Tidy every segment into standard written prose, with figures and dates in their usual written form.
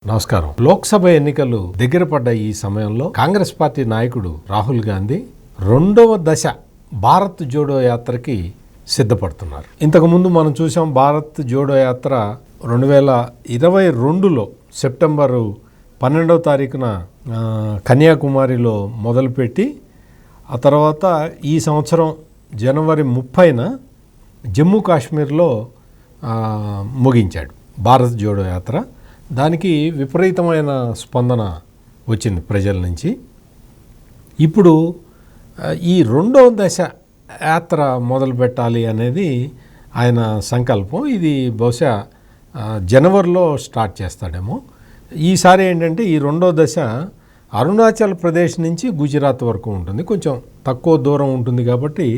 నమస్కారం. లోక్సభ ఎన్నికలు దగ్గర పడ్డ ఈ సమయంలో కాంగ్రెస్ పార్టీ నాయకుడు రాహుల్ గాంధీ రెండవ దశ భారత్ జోడో యాత్రకి సిద్ధపడుతున్నారు. ఇంతకుముందు మనం చూసాం భారత్ జోడో యాత్ర 2022లో సెప్టెంబరు 12వ తారీఖున కన్యాకుమారిలో మొదలుపెట్టి ఆ తర్వాత ఈ సంవత్సరం జనవరి 30న జమ్మూ కాశ్మీర్లో ముగించాడు భారత్ జోడో యాత్ర. దానికి విపరీతమైన స్పందన వచ్చింది ప్రజల నుంచి. ఇప్పుడు ఈ రెండవ దశ యాత్ర మొదలు పెట్టాలి అనేది ఆయన సంకల్పం. ఇది బహుశా జనవరిలో స్టార్ట్ చేస్తాడేమో. ఈసారి ఏంటంటే ఈ రెండో దశ అరుణాచల్ ప్రదేశ్ నుంచి గుజరాత్ వరకు ఉంటుంది. కొంచెం తక్కువ దూరం ఉంటుంది కాబట్టి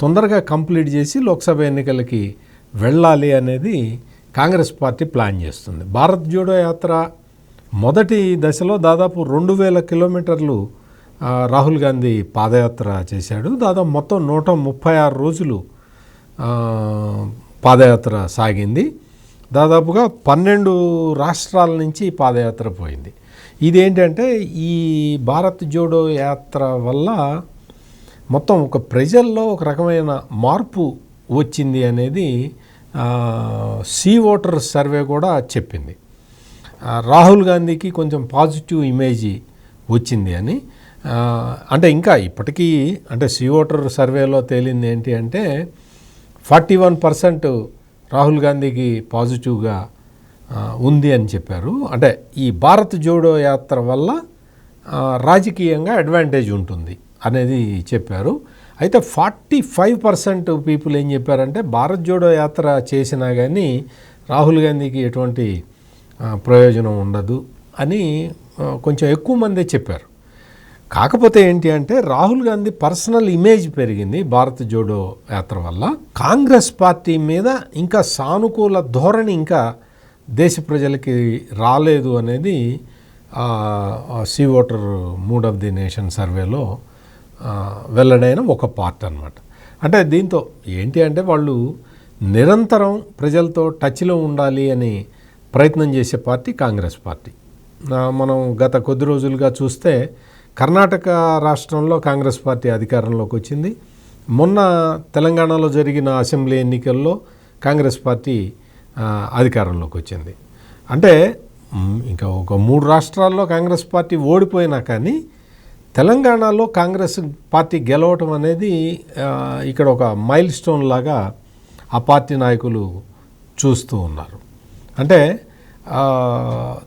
తొందరగా కంప్లీట్ చేసి లోక్సభ ఎన్నికలకి వెళ్ళాలి అనేది కాంగ్రెస్ పార్టీ ప్లాన్ చేస్తుంది. భారత్ జోడో యాత్ర మొదటి దశలో దాదాపు 2000 కిలోమీటర్లు రాహుల్ గాంధీ పాదయాత్ర చేశాడు. దాదాపు మొత్తం 136 రోజులు పాదయాత్ర సాగింది. దాదాపుగా 12 రాష్ట్రాల నుంచి పాదయాత్ర పోయింది. ఇదేంటంటే ఈ భారత్ జోడో యాత్ర వల్ల మొత్తం ఒక ప్రజల్లో ఒక రకమైన మార్పు వచ్చింది అనేది సీ ఓటర్ సర్వే కూడా చెప్పింది. రాహుల్ గాంధీకి కొంచెం పాజిటివ్ ఇమేజ్ వచ్చింది అని. అంటే ఇంకా ఇప్పటికీ అంటే సీ ఓటర్ సర్వేలో తేలింది ఏంటి అంటే 41% రాహుల్ గాంధీకి పాజిటివ్గా ఉంది అని చెప్పారు. అంటే ఈ భారత్ జోడో యాత్ర వల్ల రాజకీయంగా అడ్వాంటేజ్ ఉంటుంది అనేది చెప్పారు. అయితే 45% పీపుల్ ఏం చెప్పారంటే భారత్ జోడో యాత్ర చేసినా కానీ రాహుల్ గాంధీకి ఎటువంటి ప్రయోజనం ఉండదు అని కొంచెం ఎక్కువ మందే చెప్పారు. కాకపోతే ఏంటి అంటే రాహుల్ గాంధీ పర్సనల్ ఇమేజ్ పెరిగింది భారత్ జోడో యాత్ర వల్ల. కాంగ్రెస్ పార్టీ మీద ఇంకా సానుకూల ధోరణి ఇంకా దేశ ప్రజలకి రాలేదు అనేది C voter mood of the nation సర్వేలో వెల్లడైన ఒక పార్ట్ అన్నమాట. అంటే దీంతో ఏంటి అంటే వాళ్ళు నిరంతరం ప్రజలతో టచ్లో ఉండాలి అని ప్రయత్నం చేసే పార్టీ కాంగ్రెస్ పార్టీ. మనం గత కొద్ది రోజులుగా చూస్తే కర్ణాటక రాష్ట్రంలో కాంగ్రెస్ పార్టీ అధికారంలోకి వచ్చింది. మొన్న తెలంగాణలో జరిగిన అసెంబ్లీ ఎన్నికల్లో కాంగ్రెస్ పార్టీ అధికారంలోకి వచ్చింది. అంటే ఇంకా ఒక 3 రాష్ట్రాల్లో కాంగ్రెస్ పార్టీ ఓడిపోయినా కానీ తెలంగాణలో కాంగ్రెస్ పార్టీ గెలవటం అనేది ఇక్కడ ఒక మైల్ స్టోన్ లాగా ఆ పార్టీ నాయకులు చూస్తూ ఉన్నారు. అంటే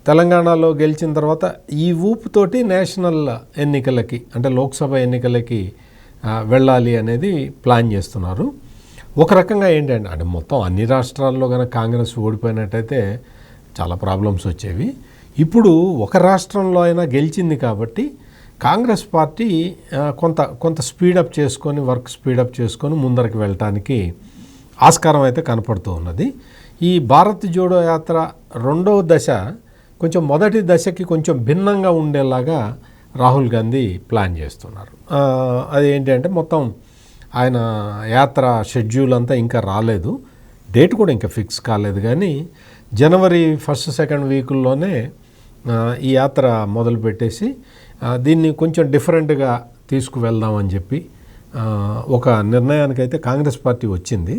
తెలంగాణలో గెలిచిన తర్వాత ఈ ఊపుతోటి నేషనల్ ఎన్నికలకి అంటే లోక్సభ ఎన్నికలకి వెళ్ళాలి అనేది ప్లాన్ చేస్తున్నారు. ఒక రకంగా ఏంటంటే అంటే మొత్తం అన్ని రాష్ట్రాల్లో కనుక కాంగ్రెస్ ఓడిపోయినట్టయితే చాలా ప్రాబ్లమ్స్ వచ్చేవి. ఇప్పుడు ఒక రాష్ట్రంలో అయినా గెలిచింది కాబట్టి కాంగ్రెస్ పార్టీ కొంత స్పీడప్ చేసుకొని వర్క్ స్పీడప్ చేసుకొని ముందరికి వెళ్ళటానికి ఆస్కారం అయితే కనపడుతూ ఉన్నది. ఈ భారత్ జోడో యాత్ర రెండవ దశ కొంచెం మొదటి దశకి కొంచెం భిన్నంగా ఉండేలాగా రాహుల్ గాంధీ ప్లాన్ చేస్తున్నారు. అది ఏంటి అంటే మొత్తం ఆయన యాత్ర షెడ్యూల్ అంతా ఇంకా రాలేదు, డేట్ కూడా ఇంకా ఫిక్స్ కాలేదు. కానీ జనవరి 1st, 2nd వీకుల్లోనే ఈ యాత్ర మొదలుపెట్టేసి దీన్ని కొంచెం డిఫరెంట్గా తీసుకువెళ్దామని చెప్పి ఒక నిర్ణయానికైతే కాంగ్రెస్ పార్టీ వచ్చింది.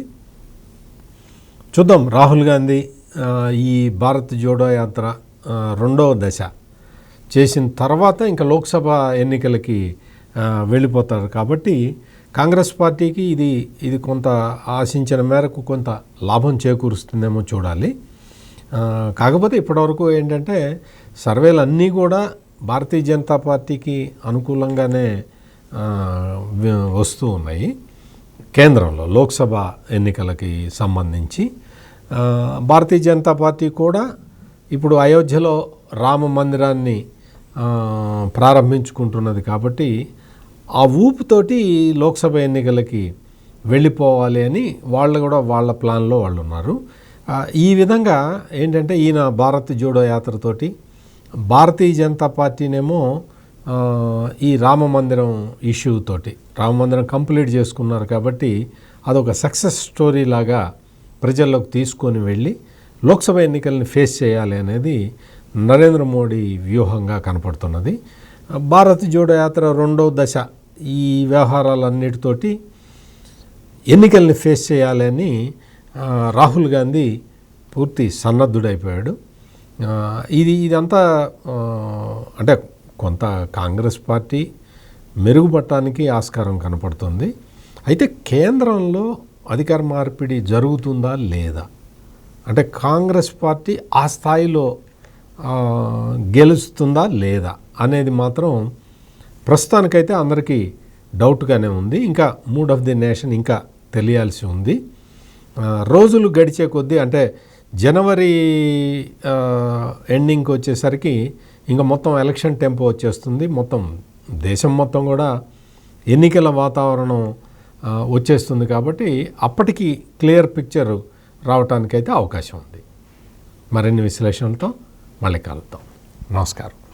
చూద్దాం రాహుల్ గాంధీ ఈ భారత్ జోడో యాత్ర రెండవ దశ చేసిన తర్వాత ఇంకా లోక్సభ ఎన్నికలకి వెళ్ళిపోతారు కాబట్టి కాంగ్రెస్ పార్టీకి ఇది కొంత ఆశించిన మేరకు కొంత లాభం చేకూరుస్తుందేమో చూడాలి. కాకపోతే ఇప్పటివరకు ఏంటంటే సర్వేలు అన్నీ కూడా భారతీయ జనతా పార్టీకి అనుకూలంగానే వస్తూ ఉన్నాయి. కేంద్రంలో లోక్సభ ఎన్నికలకి సంబంధించి భారతీయ జనతా పార్టీ కూడా ఇప్పుడు అయోధ్యలో రామ మందిరాన్ని ప్రారంభించుకుంటున్నది కాబట్టి ఆ ఊపుతోటి లోక్సభ ఎన్నికలకి వెళ్ళిపోవాలి అని వాళ్ళు కూడా వాళ్ళ ప్లాన్లో వాళ్ళు ఉన్నారు. ఈ విధంగా ఏంటంటే ఈయన భారత్ జోడో యాత్రతోటి భారతీయ జనతా పార్టీనేమో ఈ రామ మందిరం ఇష్యూ తోటి రామ మందిరం కంప్లీట్ చేసుకున్నారు కాబట్టి అదొక సక్సెస్ స్టోరీ లాగా ప్రజల్లోకి తీసుకొని వెళ్ళి లోక్సభ ఎన్నికల్ని ఫేస్ చేయాలి అనేది నరేంద్ర మోడీ వ్యూహంగా కనపడుతున్నది. భారత్ జోడో యాత్ర రెండవ దశ ఈ వ్యవహారాలన్నిటితోటి ఎన్నికల్ని ఫేస్ చేయాలని రాహుల్ గాంధీ పూర్తి సన్నద్ధుడైపోయాడు. ఇదంతా అంటే కొంత కాంగ్రెస్ పార్టీ మెరుగుపడటానికి ఆస్కారం కనపడుతుంది. అయితే కేంద్రంలో అధికార మార్పిడి జరుగుతుందా లేదా, అంటే కాంగ్రెస్ పార్టీ ఆ స్థాయిలో గెలుస్తుందా లేదా అనేది మాత్రం ప్రస్తుతానికైతే అందరికీ డౌట్గానే ఉంది. ఇంకా మూడ్ ఆఫ్ ది నేషన్ ఇంకా తెలియాల్సి ఉంది. రోజులు గడిచే కొద్దీ అంటే జనవరి ఎండింగ్కి వచ్చేసరికి ఇంకా మొత్తం ఎలక్షన్ టెంపో వచ్చేస్తుంది. మొత్తం దేశం మొత్తం కూడా ఎన్నికల వాతావరణం వచ్చేస్తుంది. కాబట్టి అప్పటికి క్లియర్ పిక్చర్ రావటానికైతే అవకాశం ఉంది. మరిన్ని విశ్లేషణలతో మళ్ళీ కలుద్దాం. నమస్కారం.